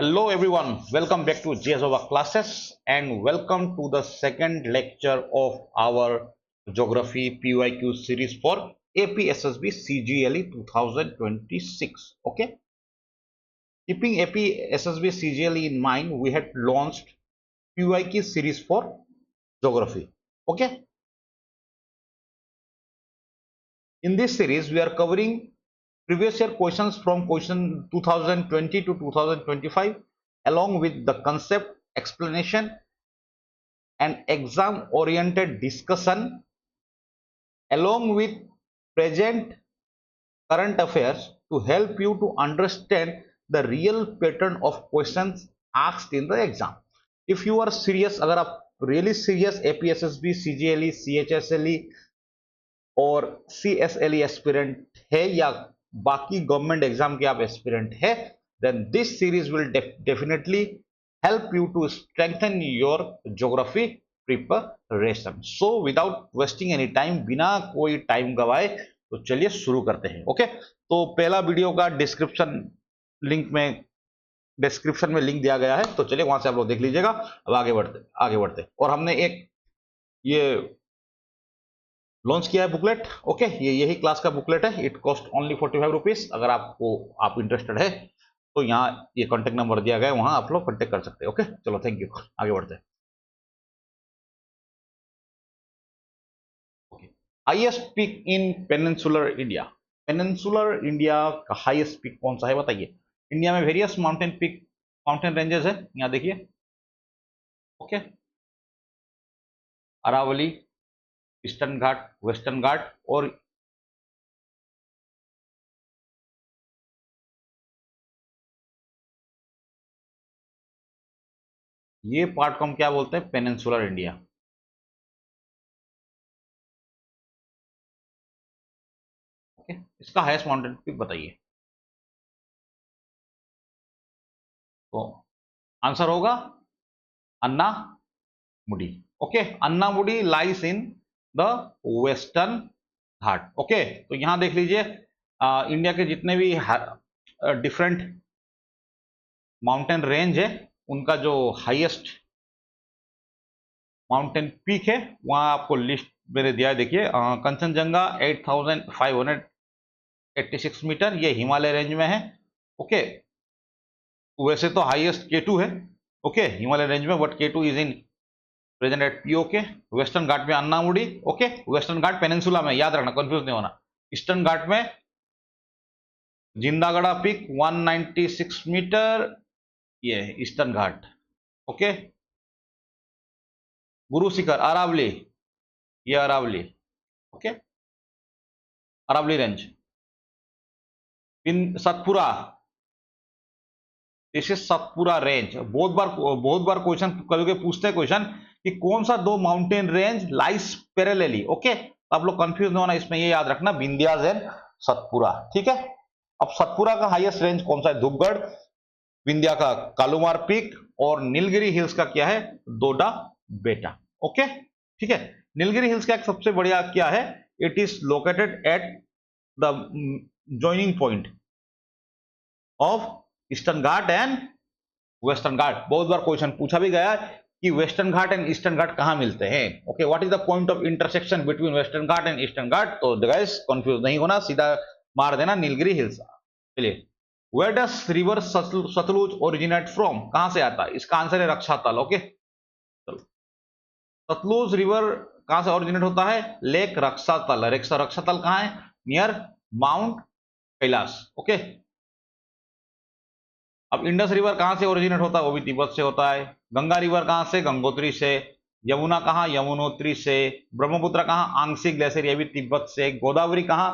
Hello everyone, welcome back to JSOVA classes and welcome to the second lecture of our Geography PYQ series for APSSB CGLE 2026. Okay, keeping APSSB CGLE in mind, we had launched PYQ series for Geography. Okay, in this series we are covering previous year questions from question 2020 to 2025 along with the concept, explanation and exam oriented discussion along with present current affairs to help you to understand the real pattern of questions asked in the exam. If you are serious, अगर आप really serious APSSB, CGLE, CHSLE और CSLE aspirant है या बाकी government exam के आप aspirant है, then this series will definitely help you to strengthen your geography preparation. So without wasting any time, बिना कोई टाइम गवाए तो चलिए शुरू करते हैं. ओके, तो पहला वीडियो का डिस्क्रिप्शन में लिंक दिया गया है, तो चलिए वहां से आप लोग देख लीजिएगा. अब आगे बढ़ते. और हमने एक ये लॉन्च किया है बुकलेट. ओके, ये यही क्लास का बुकलेट है. It cost only 45 rupees. अगर आप इंटरेस्टेड है तो यहाँ ये कॉन्टेक्ट नंबर दिया गया है, वहां आप लोग कॉन्टेक्ट कर सकते हैं. ओके, चलो थैंक यू. आगे बढ़ते हैं. Highest peak in peninsular India. Peninsular India का हाईएस्ट पीक कौन सा है बताइए. इंडिया में वेरियस माउंटेन रेंजेस है. यहाँ देखिए. Okay, Aravalli, eastern Ghat, western Ghat और ये पार्ट को हम क्या बोलते हैं, पेनिनसुलर इंडिया. ओके, इसका हाईएस्ट माउंटेन पीक बताइए. तो आंसर होगा Anamudi. Okay, Anamudi lies in the western Ghat. Okay, तो यहां देख लीजिए इंडिया के जितने भी डिफरेंट माउंटेन रेंज है उनका जो हाईएस्ट माउंटेन पीक है वहां आपको लिस्ट मेरे दिया है. देखिए कंचनजंगा 8586 मीटर, ये हिमालय रेंज में है. ओके, वैसे तो हाईएस्ट K2 है. ओके, हिमालय रेंज में, but K2 is in present at POK. Western Ghat में Anamudi. Okay, western Ghat peninsula में, याद रखना, कंफ्यूज नहीं होना. ईस्टर्न घाट में जिंदागढ़ा पीक 196 मीटर, ये ईस्टर्न घाट. ओके, गुरु शिखर अरावली, ये Aravalli. Okay, Aravalli range. Satpura, this is Satpura range. बहुत बार क्वेश्चन करोगे, पूछते हैं क्वेश्चन कि कौन सा दो माउंटेन रेंज लाइस पैरेलली. ओके, तो आप लोग कंफ्यूज नहीं होना, इसमें ये याद रखना, विंध्यास एंड सतपुरा. ठीक है. अब सतपुरा का हाईएस्ट रेंज कौन सा है, धूपगढ़. विंध्या का कालूमार पीक और नीलगिरी हिल्स का क्या है, दोडा बेटा. ओके, ठीक है. नीलगिरी हिल्स का एक सबसे बढ़िया क्या है, it is located at the joining point of eastern Ghat and western Ghat. बहुत बार क्वेश्चन पूछा भी गया कि western Ghat and eastern Ghat कहां मिलते हैं. Okay, what is the point of intersection between western Ghat and eastern Ghat. तो गाइस कंफ्यूज नहीं होना, सीधा मार देना नीलगिरी हिल्स. चलिए, where does river Sutlej originate from, कहां से आता है, इसका आंसर है रक्षातल. ओके, चलो, सतलुज रिवर कहां से ओरिजिनेट होता है, लेक रक्षातल. रक्षातल कहां है, नियर माउंट कैलाश. ओके, अब इंडस रिवर कहां से ओरिजिनेट होता है, वो भी तिब्बत से होता है. गंगा रिवर कहां से, गंगोत्री से. यमुना कहां, यमुनोत्री से. ब्रह्मपुत्र कहां, आंशिक ग्लेशियर, ये भी तिब्बत से. गोदावरी कहां,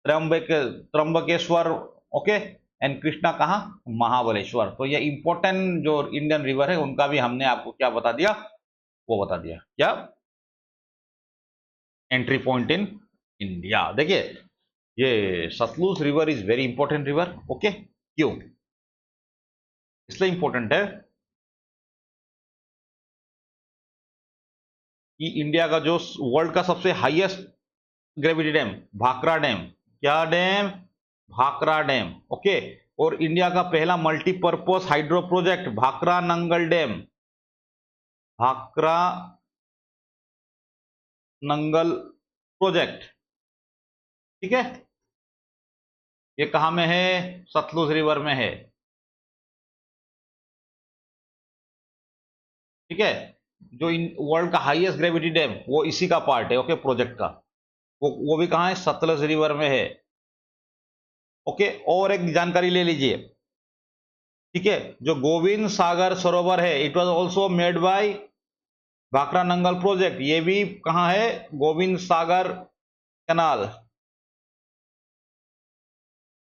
त्र्यंबकेश्वर. ओके, एंड कृष्णा कहां, महाबलेश्वर. तो ये इंपॉर्टेंट जो इंडियन रिवर है उनका भी हमने आपको क्या बता दिया, वो बता दिया. क्या एंट्री पॉइंट इन इंडिया. देखिए, ये Sutlej river is very important river. Okay, क्यों इसलिए इंपॉर्टेंट है कि इंडिया का जो वर्ल्ड का सबसे highest gravity dam Bhakra dam, क्या डैम, भाखरा डैम. ओके, और इंडिया का पहला multipurpose hydro project Bhakra Nangal dam, Bhakra Nangal project, ठीक है। ये कहां में है? सतलुज रिवर में है, ठीक है। जो वर्ल्ड का हाईएस्ट ग्रेविटी डैम वो इसी का पार्ट है, ओके, प्रोजेक्ट का। वो भी कहां है? सतलुज रिवर में है, ओके। और एक जानकारी ले लीजिए, ठीक है। जो गोविंद सागर सरोवर है, it was also made by Bhakra Nangal project. ये भी कहां है? गोविंद सागर कैनाल,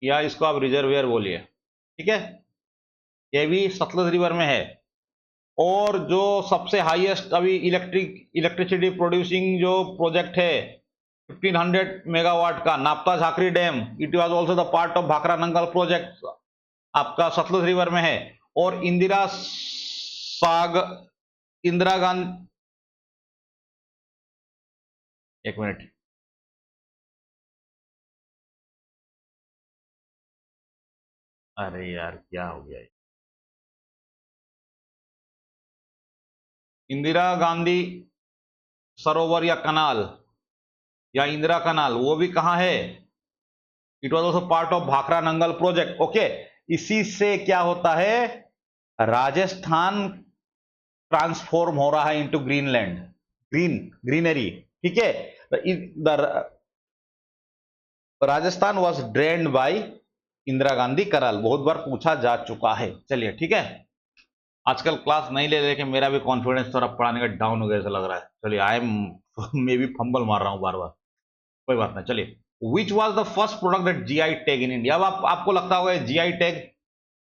या इसको आप रिजर्वियर बोलिए, ठीक है। ये भी सतलुज रिवर में है। और जो सबसे हाईएस्ट अभी इलेक्ट्रिसिटी प्रोड्यूसिंग जो प्रोजेक्ट है 1500 मेगावाट का, नापता Jhakri dam, it was also the part of Bhakra Nangal project, आपका सतलुज रिवर में है। और इंदिरा गांधी, एक मिनट, अरे यार क्या हो गया? इंदिरा गांधी सरोवर या कनाल या इंदिरा कनाल, वो भी कहां है? It was also part of Bhakra Nangal project, okay. इसी से क्या होता है? राजस्थान ट्रांसफॉर्म हो रहा है इनटू ग्रीनलैंड, ग्रीनरी, ठीक है। Rajasthan was drained by Indira Gandhi canal, बहुत बार पूछा जा चुका है। चलिए, ठीक है। आजकल क्लास नहीं ले लेके मेरा भी कॉन्फिडेंस थोड़ा पढ़ाने का डाउन हो गया ऐसा लग रहा है। चलिए, आई एम मे भी फंबल मार रहा हूं बार बार, कोई बात नहीं। चलिए, which was the first product that GI tag in India. अब आपको लगता होगा जीआई टैग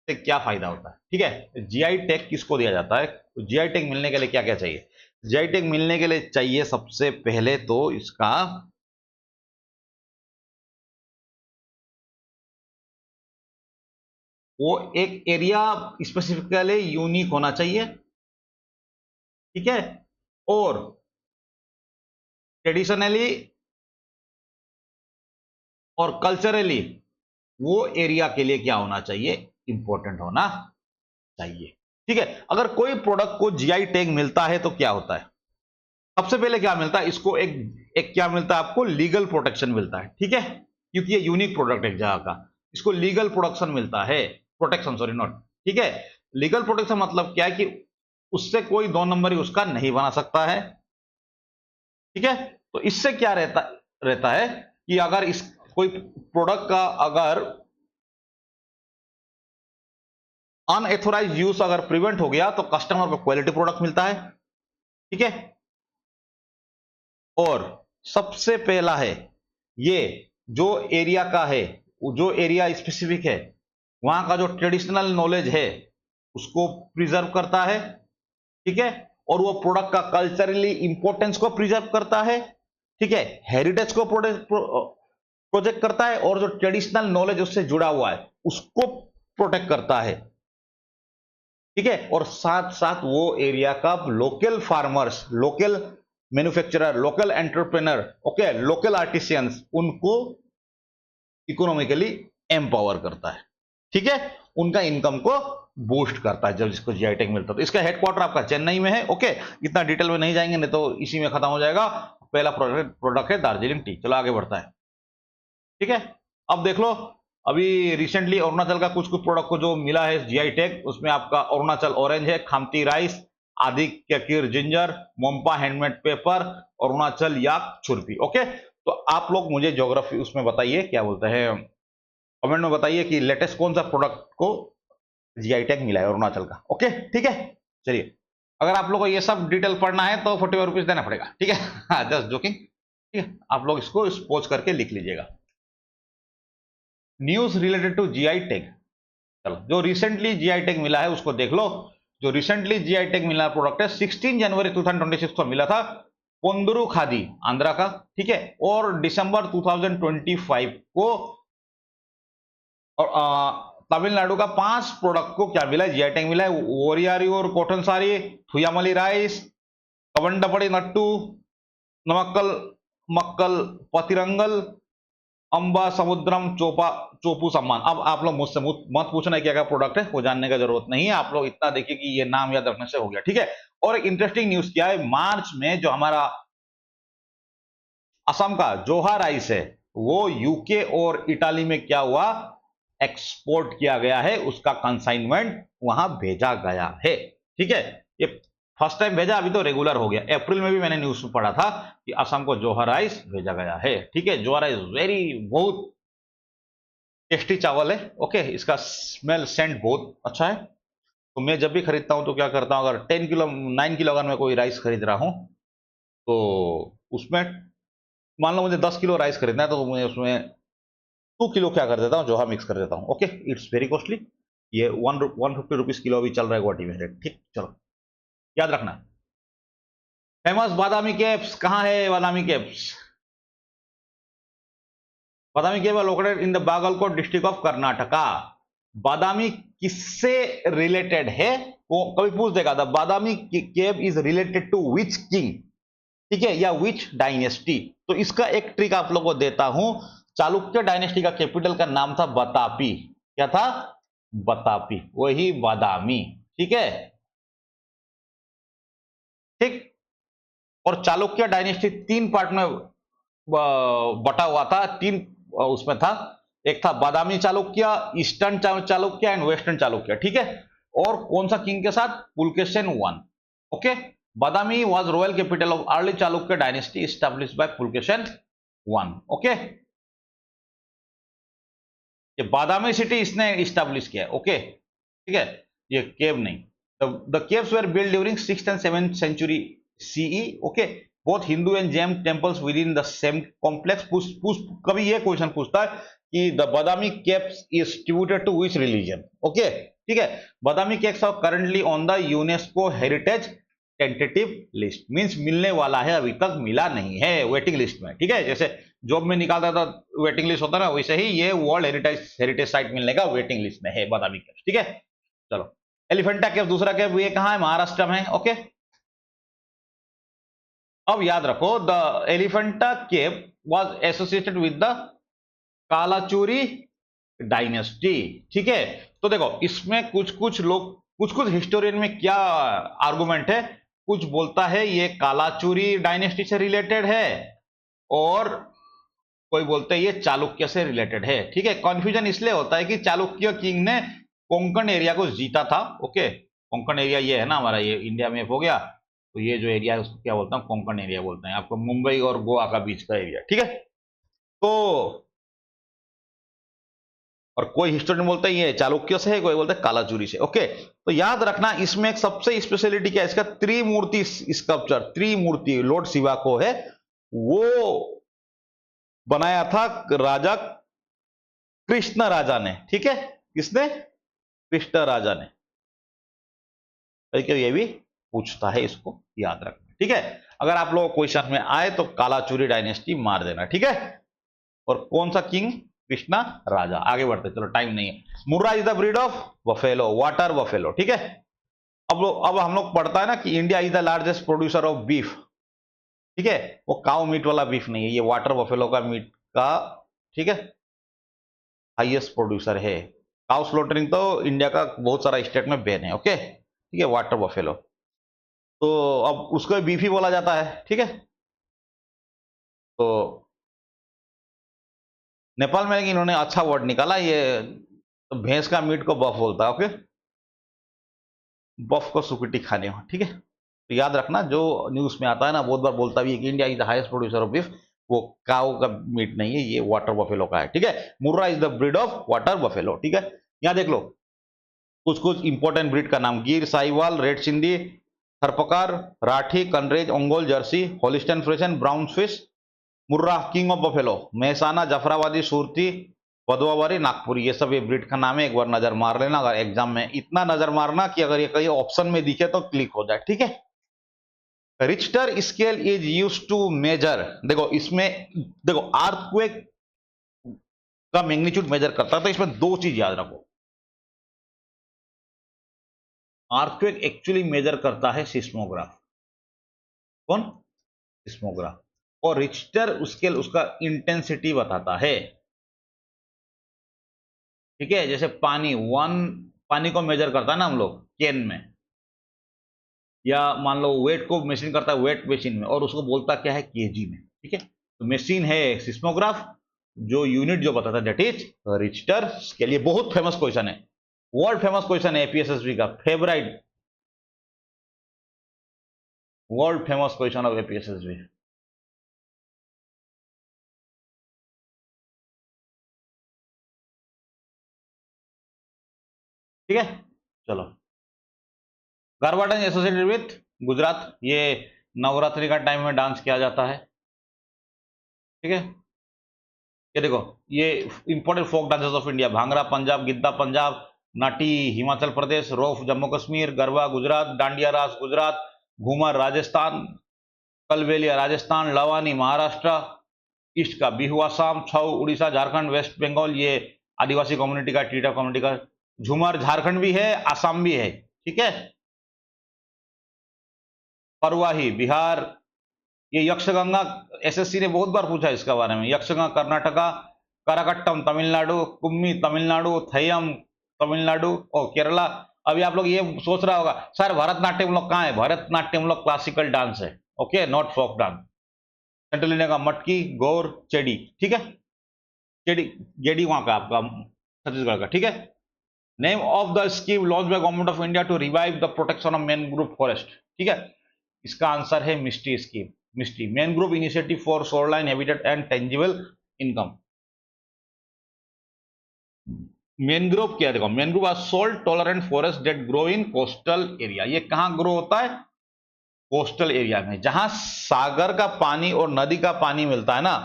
से क्या फायदा होता है, ठीक है। जीआई टैग किसको दिया जाता है? जीआई टैग मिलने के लिए क्या क्या चाहिए? जीआई टैग मिलने के लिए चाहिए सबसे पहले तो इसका वो एक एरिया स्पेसिफिकली यूनिक होना चाहिए, ठीक है। और ट्रेडिशनली और कल्चरली वो एरिया के लिए क्या होना चाहिए? इंपॉर्टेंट होना चाहिए, ठीक है। अगर कोई प्रोडक्ट को जीआई टैग मिलता है तो क्या होता है? सबसे पहले क्या मिलता है इसको? एक क्या मिलता है आपको? लीगल प्रोटेक्शन मिलता है, ठीक है, क्योंकि ये यूनिक प्रोडक्ट है एक जगह का। इसको लीगल प्रोटेक्शन मिलता है, प्रोटेक्शन सॉरी नॉट, ठीक है। लीगल प्रोटेक्शन मतलब क्या है कि उससे कोई दो नंबरी उसका नहीं बना सकता है, ठीक है। तो इससे क्या रहता है कि अगर इस कोई प्रोडक्ट का अगर अनएथोराइज यूज अगर प्रिवेंट हो गया तो कस्टमर को क्वालिटी प्रोडक्ट मिलता है, ठीक है। और सबसे पहला है ये जो एरिया का है, जो एरिया स्पेसिफिक है, वहां का जो ट्रेडिशनल नॉलेज है उसको प्रिजर्व करता है, ठीक है। और वो प्रोडक्ट का कल्चरली इंपॉर्टेंस को प्रिजर्व करता है, ठीक है। हेरिटेज को प्रोजेक्ट करता है और जो ट्रेडिशनल नॉलेज उससे जुड़ा हुआ है उसको प्रोटेक्ट करता है, ठीक है। और साथ साथ वो एरिया का local farmers, local manufacturer, local entrepreneur, okay, local artisans, उनको इकोनॉमिकली एम्पावर करता है, ठीक है। उनका इनकम को बूस्ट करता है जब जिसको जीआई टैग मिलता है। तो इसका हेडक्वार्टर आपका चेन्नई में है, ओके। इतना डिटेल में नहीं जाएंगे, नहीं तो इसी में खत्म हो जाएगा। पहला प्रोडक्ट है दार्जिलिंग टी। चलो आगे बढ़ता है, ठीक है। अब देख लो, अभी रिसेंटली अरुणाचल का कुछ कुछ प्रोडक्ट को जो मिला है जीआई टैग, उसमें आपका अरुणाचल ऑरेंज है, खामती राइस, आदित्य किर ginger, Monpa handmade paper, Arunachal याक छुरपी, ओके। तो आप लोग मुझे ज्योग्राफी उसमें बताइए, क्या बोलते हैं, कमेंट में बताइए कि लेटेस्ट कौन सा प्रोडक्ट को जीआई टैग मिला है अरुणाचल का, ओके, ठीक है। चलिए, अगर आप लोग को ये सब डिटेल पढ़ना है तो 45 रुपीज देना पड़ेगा, ठीक है। जस्ट जोकिंग, ठीक है। आप लोग इसको पोज करके लिख लीजिएगा। News related to GI tag, चलो जो रिसेंटली जीआई टैग मिला है उसको देख लो। जो रिसेंटली जीआई टैग मिला प्रोडक्ट है 16 जनवरी 2026 को मिला था, पोंदुरु खादी आंध्रा का, ठीक है। और दिसंबर 2025 को और तमिलनाडु का 5 प्रोडक्ट को क्या मिला है? जीआई टैग मिला है। ओरियारी और कॉटन साड़ी, थुयामली राइस, कवंडपड़ी नट्टू, नमक्कल मक्कल पतिरंगल, अंबा समुद्रम चोपा चोपू सम्मान। अब आप लोग मुझसे मत पूछना क्या क्या प्रोडक्ट है, वो जानने का जरूरत नहीं है, आप लोग इतना देखिए कि ये नाम याद रखने से हो गया, ठीक है। और एक इंटरेस्टिंग न्यूज क्या है, मार्च में जो हमारा असम का जोहा राइस है वो यूके और इटाली में क्या हुआ, एक्सपोर्ट किया गया है, उसका कंसाइनमेंट वहां भेजा गया है, ठीक है। ये फर्स्ट टाइम भेजा, अभी तो रेगुलर हो गया। अप्रैल में भी मैंने न्यूज में पढ़ा था कि असम को जोहा राइस भेजा गया है, ठीक है। जोहा राइस वेरी बहुत टेस्टी चावल है, ओके। इसका स्मेल सेंट बहुत अच्छा है। तो मैं जब भी खरीदता हूं तो क्या करता हूं, अगर 10 किलो 9 किलो अगर मैं कोई राइस खरीद रहा हूं तो उसमें मान लो मुझे 10 किलो राइस खरीदना है तो मैं उसमें 2 किलो क्या कर देता हूँ, जोहा मिक्स कर देता हूँ, ओके। It's very costly. ये 150 रुपीज किलो भी चल रहा है गुवाहाटी में रेट, ठीक। चलो याद रखना। फेमस बादामी केव्स कहाँ है, Badami caves? Badami cave located in the Bagalkot district of Karnataka. Badami किससे रिलेटेड है, वो कभी पूछ देगा, the Badami cave is related to which king, ठीक है, या विच डायनेस्टी। तो इसका एक ट्रिक आप लोगों को देता हूं। चालुक्य डायनेस्टी का कैपिटल का नाम था बतापी। क्या था? बतापी, वही बादामी, ठीक है, ठीक। और चालुक्य डायनेस्टी 3 पार्ट में बटा हुआ था, 3 उसमें था। एक था Badami Chalukya, eastern Chalukya and western Chalukya, ठीक है। और कौन सा किंग के साथ? Pulakeshin one, okay. Badami was royal capital of early Chalukya dynasty established by Pulakeshin one, okay. ये बादामी सिटी इसने इस्टेब्लिश किया, ओके, ठीक है। ये केव नहीं। The caves were build during 6th and 7th century CE, okay. Both Hindu and Jain temples within the same complex. कभी ये question पूछता है कि the Badami caves is distributed to which religion, okay, ठीक है। Badami caves are currently on the UNESCO heritage tentative list, means मिलने वाला है, अभी तक मिला नहीं है, वेटिंग लिस्ट में, ठीक है। जैसे जॉब में निकालता था वेटिंग लिस्ट होता है ना, वैसे ही ये वर्ल्ड हेरिटेज साइट मिलने का वेटिंग लिस्ट में है बादामी केव्स, ठीक है। चलो एलिफेंटा केव दूसरा केव, ये कहां है? महाराष्ट्र में, ओके। अब याद रखो, the Elephanta cave was associated with the Kalachuri dynasty, ठीक है। तो देखो इसमें कुछ कुछ लोग, कुछ कुछ हिस्टोरियन में क्या आर्गुमेंट है, कुछ बोलता है ये कालाचूरी डायनेस्टी से रिलेटेड है, और कोई बोलते हैं ये चालुक्य से रिलेटेड है, ठीक है। कंफ्यूजन इसलिए होता है कि चालुक्य किंग ने कोंकण एरिया को जीता था, ओके। कोंकण एरिया ये है ना हमारा, ये इंडिया में हो गया, तो ये जो एरिया है उसको क्या बोलता हूँ, कोंकण एरिया बोलते हैं, आपको मुंबई और गोवा का बीच का एरिया, ठीक है। तो और कोई हिस्टोरियन बोलता है ये चालुक्य से है, कोई बोलता है कालाचूरी से, ओके। तो याद रखना इसमें एक सबसे स्पेशलिटी क्या है, इसका त्रिमूर्ति स्कल्पचर, त्रिमूर्ति लॉर्ड शिवा को है, वो बनाया था राजा कृष्ण राजा ने, ठीक है। किसने? कृष्ण राजा ने। ये भी पूछता है, इसको याद रखना, ठीक है। अगर आप लोग क्वेश्चन में आए तो कालाचूरी डायनेस्टी मार देना, ठीक है। और कौन सा किंग? कृष्णा राजा। आगे बढ़ते, चलो टाइम नहीं है। Murrah is the breed of buffalo, water buffalo, ठीक है। अब हम लोग पढ़ता है ना कि India is the largest producer of beef, ठीक है। वो काउ मीट वाला बीफ नहीं है, ये वाटर बफेलो का मीट का, ठीक है, हाईएस्ट प्रोड्यूसर है। काउ स्लॉटरिंग तो इंडिया का बहुत सारा स्टेट में बैन है, ओके, ठीक है। वाटर बफेलो तो अब उसको बीफ ही बोला जाता है, ठीक है। तो नेपाल में इन्होंने अच्छा वर्ड निकाला, ये तो भैंस का मीट को बफ बोलता है, ओके। बफ को सुकुटी खाने हो, ठीक है। तो याद रखना, जो न्यूज में आता है ना बहुत बार बोलता भी है कि India is the highest producer of beef, वो काउ का मीट नहीं है, ये वाटर बफेलो का है, ठीक है। Murrah is the breed of water buffalo, ठीक है। यहां देख लो कुछ कुछ इंपॉर्टेंट ब्रीड का नाम, Gir, Sahiwal, red Sindhi, Tharparkar, Rathi, Kankrej, Ongole, Jersey, Holstein Friesian, brown Swiss, Murrah king of buffalo, Mehsana, Jaffarabadi, Surti, Bhadawari, Nagpuri, ये सब ये ब्रीड का नाम है। एक बार नजर मार लेना, अगर एग्जाम में इतना नजर मारना कि अगर ये कहीं ऑप्शन में दिखे तो क्लिक हो जाए, ठीक है। Richter scale is use to measure, देखो इसमें देखो अर्थक्वेक का मैग्नीट्यूड मेजर करता है, तो इसमें 2 चीज याद रखो। अर्थक्वेक एक्चुअली मेजर करता है सिस्मोग्राफ, कौन? सिस्मोग्राफ। और रिक्टर स्केल उसका इंटेंसिटी बताता है, ठीक है, जैसे पानी को मेजर करता है ना हम लोग कैन में, या मान लो वेट को मशीन करता है वेट मशीन में, और उसको बोलता क्या है केजी में। ठीक है, तो मशीन है सिस्मोग्राफ, जो यूनिट जो बताता है दैट इज रिक्टर स्केल। ये बहुत फेमस क्वेश्चन है, वर्ल्ड फेमस क्वेश्चन है एपीएसएसबी का favourite, world famous question of APSSB. ठीक है, चलो। Garba dance associated with Gujarat, ये नवरात्रि का टाइम में डांस किया जाता है। ठीक है, ये देखो, ये important folk dances of India, bhangra Punjab, giddha Punjab, Nati Himachal Pradesh, Rouf Jammu Kashmir, garba Gujarat, dandiya raas Gujarat, ghoomar Rajasthan, kalbelia Rajasthan, lavani Maharashtra, east का बिहू आसाम, छऊ उड़ीसा, झारखंड, वेस्ट बंगाल, ये आदिवासी कम्युनिटी का, टीटा कम्युनिटी का। झूमर झारखंड भी है, आसाम भी है। ठीक है, परवाही बिहार, ये यक्षगंगा, एसएससी ने बहुत बार पूछा इसके बारे में। यक्षगंगा कर्नाटका, कराकट्टम तमिलनाडु, कुम्मी तमिलनाडु, थयम तमिलनाडु और केरला। अभी आप लोग ये सोच रहा होगा सर भरतनाट्यम लोग कहाँ है, भरतनाट्यम लोग क्लासिकल डांस है, okay, not folk dance. Central India का मटकी, गौर, चेडी। ठीक है, चेडी जेडी वहां का आपका छत्तीसगढ़ का। ठीक है, name of the scheme launch by government of India to revive the protection of mangrove forest. ठीक है, इसका आंसर है MISHTI scheme. MISHTI mangrove initiative for shoreline habitat and tangible income. Mangrove क्या, देखो, mangrove are salt tolerant forest that grow in coastal area. ये कहां grow होता है, कोस्टल एरिया में, जहां सागर का पानी और नदी का पानी मिलता है ना,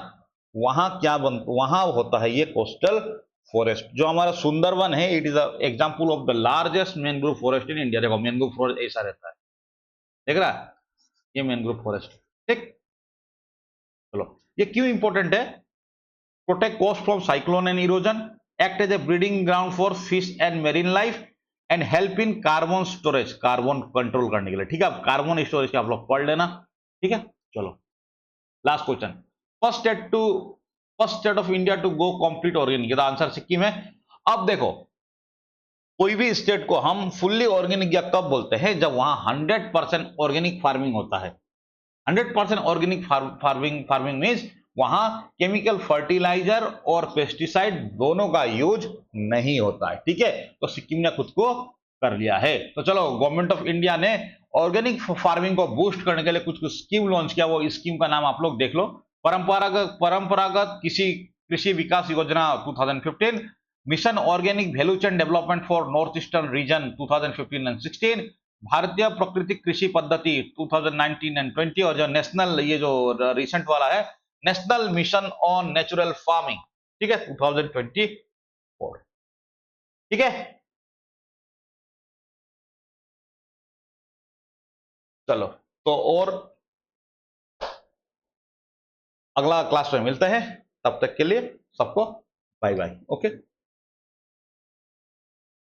वहां क्या वहां होता है ये कोस्टल फॉरेस्ट। जो हमारा सुंदरवन है, it is example of the largest mangrove forest in India. देखो मैनग्रोव फॉरेस्ट ऐसा रहता है, देख रहा है, ये मैनग्रोव फॉरेस्ट। ठीक, चलो, ये क्यों इंपॉर्टेंट है, protect coast from cyclone and erosion, act as a breeding ground for fish and marine life, and help in carbon storage, carbon control करने के लिए। ठीक है, कार्बन स्टोरेज आप लोग पढ़ लेना। ठीक है, चलो, last question. First state of India to go complete organic, answer Sikkim है। अब देखो, कोई भी स्टेट को हम फुल्ली ऑर्गेनिक या कब बोलते हैं, जब वहां 100% ऑर्गेनिक फार्मिंग होता है। 100% ऑर्गेनिक फार्मिंग मीन्स वहां केमिकल फर्टिलाइजर और पेस्टिसाइड दोनों का यूज नहीं होता है। ठीक है, तो सिक्किम ने खुद को कर लिया है। तो चलो, गवर्नमेंट ऑफ इंडिया ने ऑर्गेनिक फार्मिंग को बूस्ट करने के लिए कुछ कुछ स्कीम लॉन्च किया। वो स्कीम का नाम आप लोग देख लो, परंपरागत कृषि विकास योजना 2015, mission organic value chain development for north eastern region 2015 and 16, भारतीय प्राकृतिक कृषि पद्धति 2019 एंड 20, और जो नेशनल, ये जो रिसेंट वाला है, national mission on natural farming. ठीक है, 2024। ठीक है, चलो, तो और अगला क्लास में मिलते हैं, तब तक के लिए सबको बाय बाय। ओके।